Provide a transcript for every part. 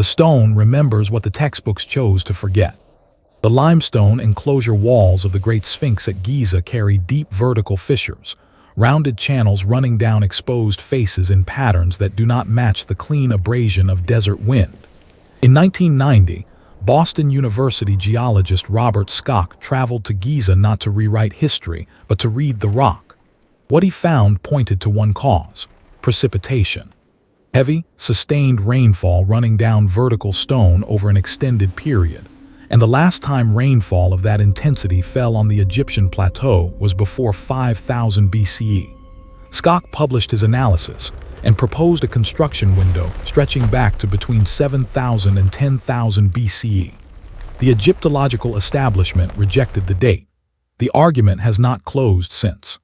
The stone remembers what the textbooks chose to forget. The limestone enclosure walls of the Great Sphinx at Giza carry deep vertical fissures, rounded channels running down exposed faces in patterns that do not match the clean abrasion of desert wind. In 1990, Boston University geologist Robert Schoch traveled to Giza not to rewrite history, but to read the rock. What he found pointed to one cause: precipitation. Heavy, sustained rainfall running down vertical stone over an extended period, and the last time rainfall of that intensity fell on the Egyptian plateau was before 5000 BCE. Schoch published his analysis and proposed a construction window stretching back to between 7000 and 10,000 BCE. The Egyptological establishment rejected the date. The argument has not closed since.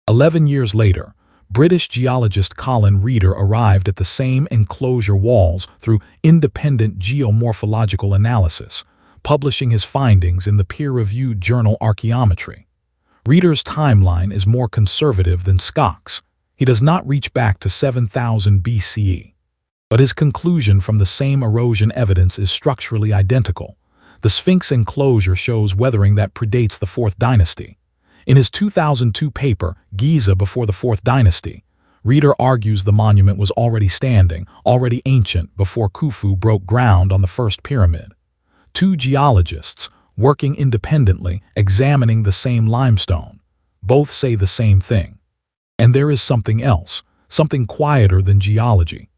11 years later, British geologist Colin Reeder arrived at the same enclosure walls through independent geomorphological analysis, publishing his findings in the peer-reviewed journal Archaeology. Reeder's timeline is more conservative than Schoch's. He does not reach back to 7000 BCE. But his conclusion from the same erosion evidence is structurally identical. The Sphinx enclosure shows weathering that predates the 4th Dynasty. In his 2002 paper, Giza Before the 4th Dynasty, Reeder argues the monument was already standing, already ancient, before Khufu broke ground on the first pyramid. Two geologists, working independently, examining the same limestone, both say the same thing. And there is something else, something quieter than geology.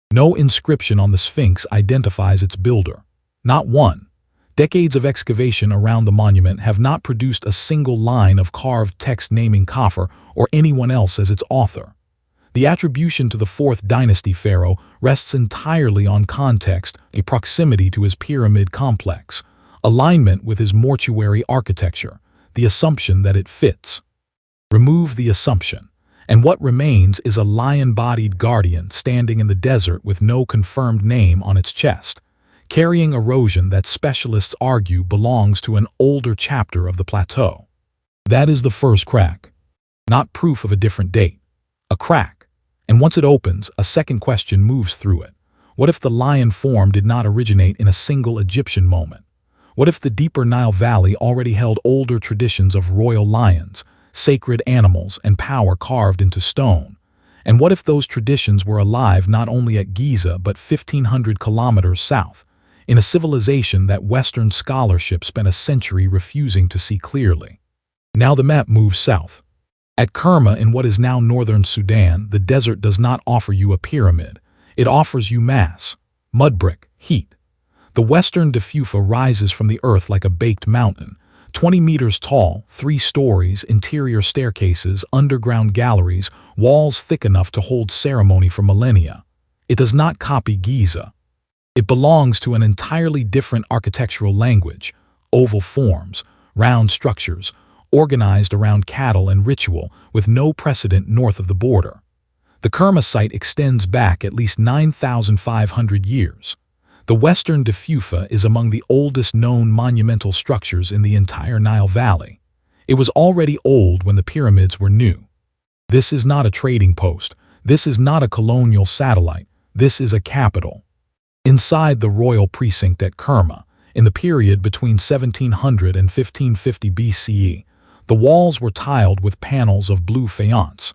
No inscription on the Sphinx identifies its builder. Not one. Decades of excavation around the monument have not produced a single line of carved text naming Khafre or anyone else as its author. The attribution to the 4th Dynasty pharaoh rests entirely on context, a proximity to his pyramid complex, alignment with his mortuary architecture, the assumption that it fits. Remove the assumption, and what remains is a lion-bodied guardian standing in the desert with no confirmed name on its chest, carrying erosion that specialists argue belongs to an older chapter of the plateau. That is the first crack. Not proof of a different date. A crack. And once it opens, a second question moves through it. What if the lion form did not originate in a single Egyptian moment? What if the deeper Nile Valley already held older traditions of royal lions, sacred animals, and power carved into stone? And what if those traditions were alive not only at Giza but 1,500 kilometers south, in a civilization that Western scholarship spent a century refusing to see clearly? Now the map moves south. At Kerma in what is now northern Sudan, the desert does not offer you a pyramid. It offers you mass, mud brick, heat. The Western Deffufa rises from the earth like a baked mountain, 20 meters tall, 3 stories, interior staircases, underground galleries, walls thick enough to hold ceremony for millennia. It does not copy Giza. It belongs to an entirely different architectural language: oval forms, round structures, organized around cattle and ritual, with no precedent north of the border. The Kerma site extends back at least 9,500 years. The Western Deffufa is among the oldest known monumental structures in the entire Nile Valley. It was already old when the pyramids were new. This is not a trading post. This is not a colonial satellite. This is a capital. Inside the royal precinct at Kerma, in the period between 1700 and 1550 BCE, the walls were tiled with panels of blue faience,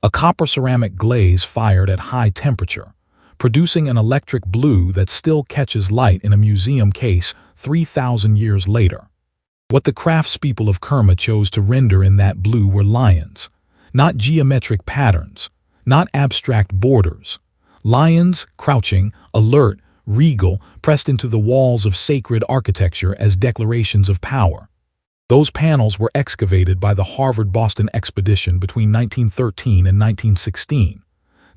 a copper ceramic glaze fired at high temperature, producing an electric blue that still catches light in a museum case 3,000 years later. What the craftspeople of Kerma chose to render in that blue were lions, not geometric patterns, not abstract borders. Lions, crouching, alert, regal, pressed into the walls of sacred architecture as declarations of power. Those panels were excavated by the Harvard-Boston expedition between 1913 and 1916.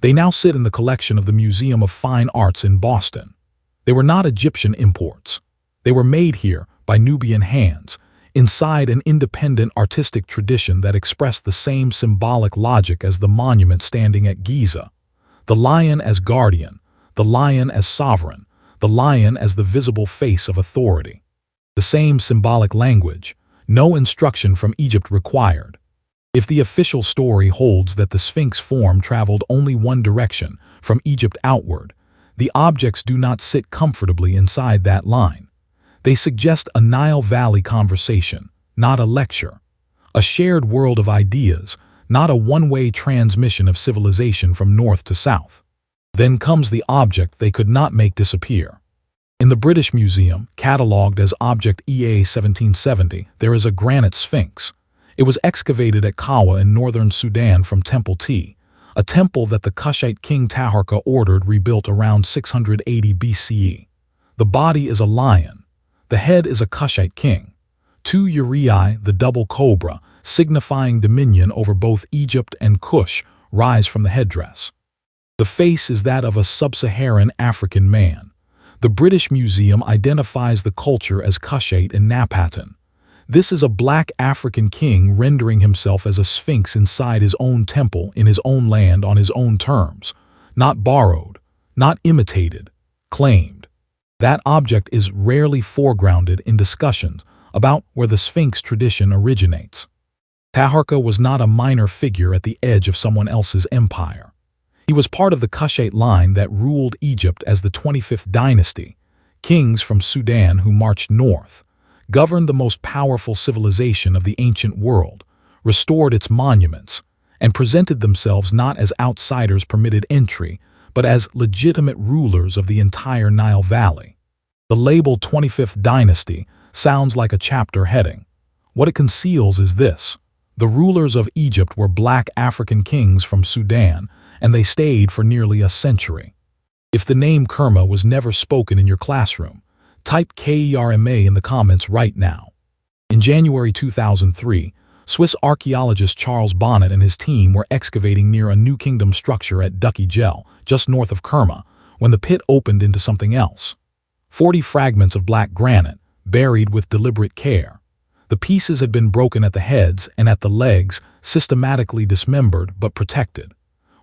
They now sit in the collection of the Museum of Fine Arts in Boston. They were not Egyptian imports. They were made here by Nubian hands, inside an independent artistic tradition that expressed the same symbolic logic as the monument standing at Giza. The lion as guardian, the lion as sovereign, the lion as the visible face of authority. The same symbolic language, no instruction from Egypt required. If the official story holds that the Sphinx form traveled only one direction, from Egypt outward, the objects do not sit comfortably inside that line. They suggest a Nile Valley conversation, not a lecture. A shared world of ideas, not a one-way transmission of civilization from north to south. Then comes the object they could not make disappear. In the British Museum, catalogued as Object EA 1770, there is a granite sphinx. It was excavated at Kawa in northern Sudan from Temple T, a temple that the Kushite King Taharqa ordered rebuilt around 680 BCE. The body is a lion. The head is a Kushite king. Two uraei, the double cobra, signifying dominion over both Egypt and Kush, rise from the headdress. The face is that of a sub-Saharan African man. The British Museum identifies the culture as Kushite and Napatan. This is a black African king rendering himself as a sphinx inside his own temple in his own land on his own terms. Not borrowed, not imitated, claimed. That object is rarely foregrounded in discussions about where the sphinx tradition originates. Taharqa was not a minor figure at the edge of someone else's empire. He was part of the Kushite line that ruled Egypt as the 25th Dynasty. Kings from Sudan who marched north, governed the most powerful civilization of the ancient world, restored its monuments, and presented themselves not as outsiders permitted entry, but as legitimate rulers of the entire Nile Valley. The label 25th Dynasty sounds like a chapter heading. What it conceals is this: the rulers of Egypt were black African kings from Sudan, and they stayed for nearly a century. If the name Kerma was never spoken in your classroom, type Kerma in the comments right now. In January 2003, Swiss archaeologist Charles Bonnet and his team were excavating near a New Kingdom structure at Dukki Gel, just north of Kerma, when the pit opened into something else. 40 fragments of black granite, buried with deliberate care. The pieces had been broken at the heads and at the legs, systematically dismembered but protected.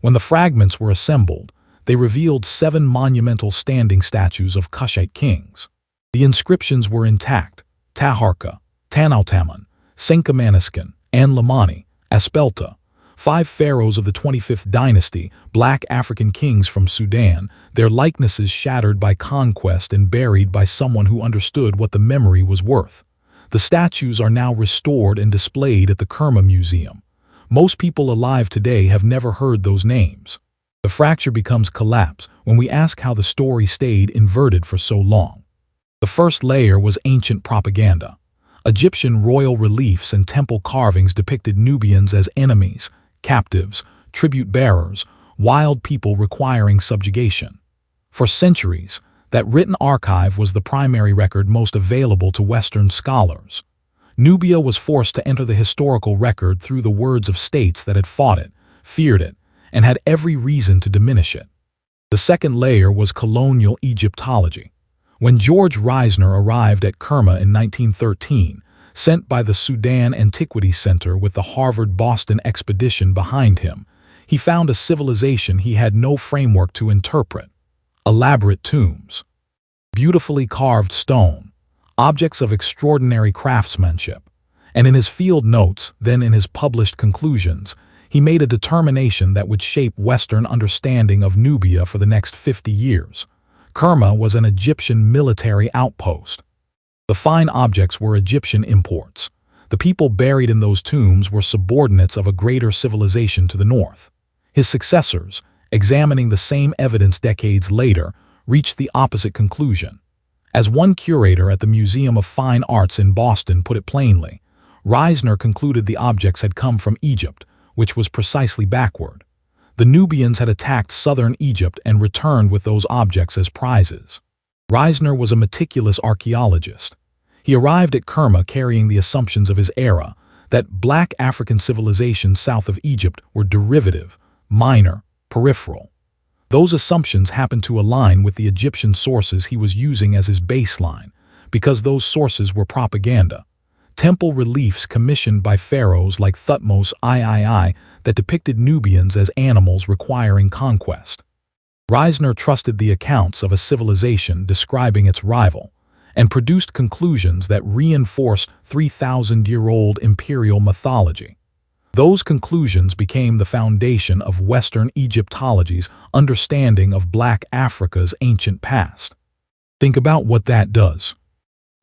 When the fragments were assembled, they revealed 7 monumental standing statues of Kushite kings. The inscriptions were intact: Taharqa, Tanautaman, Senkamaniskan, and Lamani, Aspelta, 5 pharaohs of the 25th Dynasty, black African kings from Sudan, their likenesses shattered by conquest and buried by someone who understood what the memory was worth. The statues are now restored and displayed at the Kerma Museum. Most people alive today have never heard those names. The fracture becomes collapse when we ask how the story stayed inverted for so long. The first layer was ancient propaganda. Egyptian royal reliefs and temple carvings depicted Nubians as enemies, captives, tribute bearers, wild people requiring subjugation. For centuries, that written archive was the primary record most available to Western scholars. Nubia was forced to enter the historical record through the words of states that had fought it, feared it, and had every reason to diminish it. The second layer was colonial Egyptology. When George Reisner arrived at Kerma in 1913, sent by the Sudan Antiquities Center with the Harvard-Boston expedition behind him, he found a civilization he had no framework to interpret. Elaborate tombs, beautifully carved stone, objects of extraordinary craftsmanship, and in his field notes, then in his published conclusions, he made a determination that would shape Western understanding of Nubia for the next 50 years. Kerma was an Egyptian military outpost. The fine objects were Egyptian imports. The people buried in those tombs were subordinates of a greater civilization to the north. His successors, examining the same evidence decades later, reached the opposite conclusion. As one curator at the Museum of Fine Arts in Boston put it plainly, Reisner concluded the objects had come from Egypt, which was precisely backward. The Nubians had attacked southern Egypt and returned with those objects as prizes. Reisner was a meticulous archaeologist. He arrived at Kerma carrying the assumptions of his era, that black African civilizations south of Egypt were derivative, minor, peripheral. Those assumptions happened to align with the Egyptian sources he was using as his baseline, because those sources were propaganda. Temple reliefs commissioned by pharaohs like Thutmose III that depicted Nubians as animals requiring conquest. Reisner trusted the accounts of a civilization describing its rival, and produced conclusions that reinforced 3,000-year-old imperial mythology. Those conclusions became the foundation of Western Egyptology's understanding of Black Africa's ancient past. Think about what that does.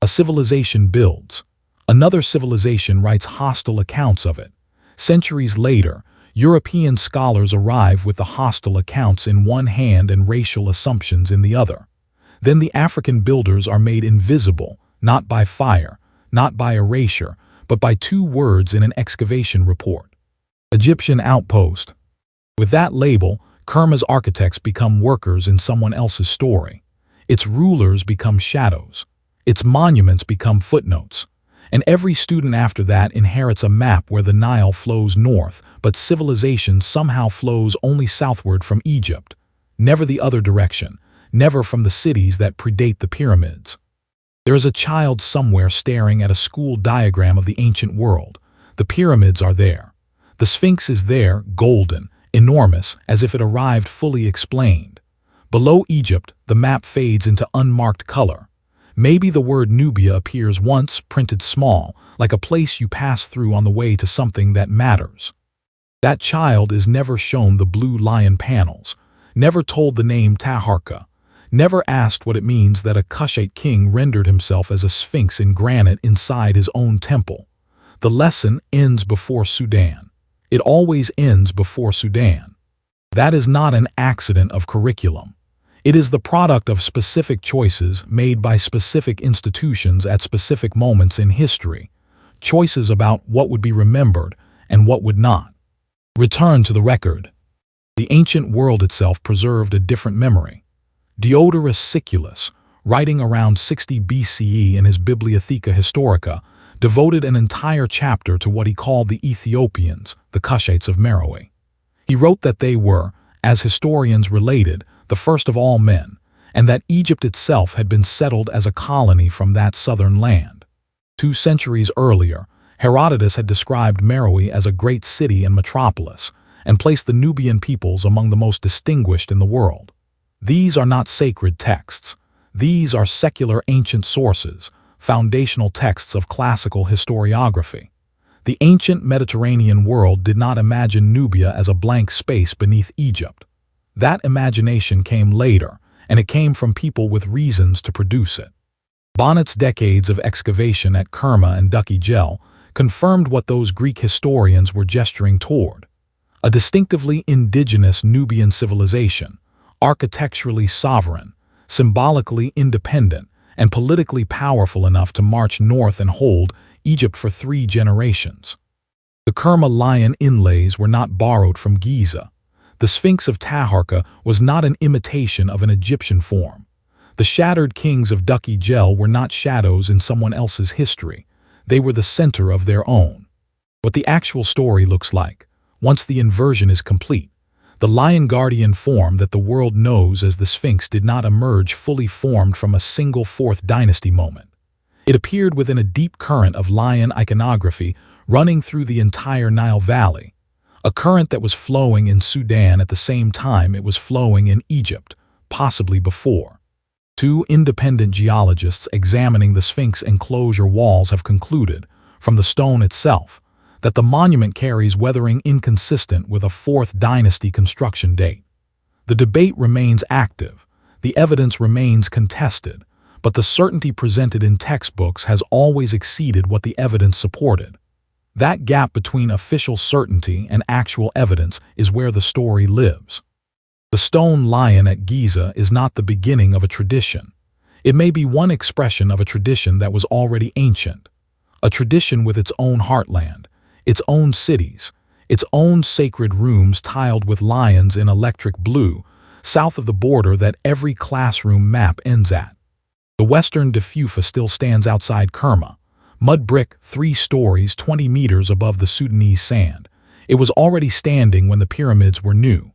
A civilization builds. Another civilization writes hostile accounts of it. Centuries later, European scholars arrive with the hostile accounts in one hand and racial assumptions in the other. Then the African builders are made invisible, not by fire, not by erasure, but by two words in an excavation report. Egyptian outpost. With that label, Kerma's architects become workers in someone else's story. Its rulers become shadows. Its monuments become footnotes. And every student after that inherits a map where the Nile flows north, but civilization somehow flows only southward from Egypt. Never the other direction, never from the cities that predate the pyramids. There is a child somewhere staring at a school diagram of the ancient world. The pyramids are there. The Sphinx is there, golden, enormous, as if it arrived fully explained. Below Egypt, the map fades into unmarked color. Maybe the word Nubia appears once, printed small, like a place you pass through on the way to something that matters. That child is never shown the blue lion panels, never told the name Taharqa, never asked what it means that a Kushite king rendered himself as a sphinx in granite inside his own temple. The lesson ends before Sudan. It always ends before Sudan. That is not an accident of curriculum. It is the product of specific choices made by specific institutions at specific moments in history, choices about what would be remembered and what would not. Return to the record. The ancient world itself preserved a different memory. Diodorus Siculus, writing around 60 BCE in his Bibliotheca Historica, devoted an entire chapter to what he called the Ethiopians, the Kushites of Meroe. He wrote that they were, as historians related, the first of all men, and that Egypt itself had been settled as a colony from that southern land. 2 centuries earlier, Herodotus had described Meroe as a great city and metropolis, and placed the Nubian peoples among the most distinguished in the world. These are not sacred texts. These are secular ancient sources, foundational texts of classical historiography. The ancient Mediterranean world did not imagine Nubia as a blank space beneath Egypt. That imagination came later, and it came from people with reasons to produce it. Bonnet's decades of excavation at Kerma and Dukki Gel confirmed what those Greek historians were gesturing toward. A distinctively indigenous Nubian civilization, architecturally sovereign, symbolically independent, and politically powerful enough to march north and hold Egypt for 3 generations. The Kerma lion inlays were not borrowed from Giza. The Sphinx of Taharqa was not an imitation of an Egyptian form. The shattered kings of Dukki Gel were not shadows in someone else's history. They were the center of their own. What the actual story looks like, once the inversion is complete, the lion guardian form that the world knows as the Sphinx did not emerge fully formed from a single 4th dynasty moment. It appeared within a deep current of lion iconography running through the entire Nile Valley, a current that was flowing in Sudan at the same time it was flowing in Egypt, possibly before. 2 independent geologists examining the Sphinx enclosure walls have concluded, from the stone itself, that the monument carries weathering inconsistent with a 4th dynasty construction date. The debate remains active, the evidence remains contested, but the certainty presented in textbooks has always exceeded what the evidence supported. That gap between official certainty and actual evidence is where the story lives. The stone lion at Giza is not the beginning of a tradition. It may be one expression of a tradition that was already ancient, a tradition with its own heartland, its own cities, its own sacred rooms tiled with lions in electric blue, south of the border that every classroom map ends at. The Western Deffufa still stands outside Kerma, mud brick 3 stories 20 meters above the Sudanese sand. It was already standing when the pyramids were new.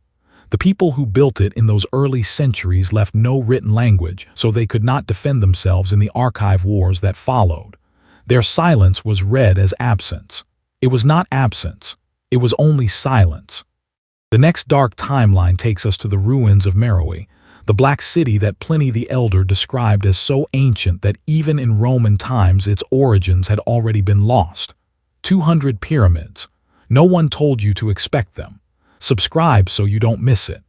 The people who built it in those early centuries left no written language, so they could not defend themselves in the archive wars that followed. Their silence was read as absence. It was not absence. It was only silence. The next dark timeline takes us to the ruins of Meroe, the Black City that Pliny the Elder described as so ancient that even in Roman times its origins had already been lost. 200 pyramids, No one told you to expect them. Subscribe so you don't miss it.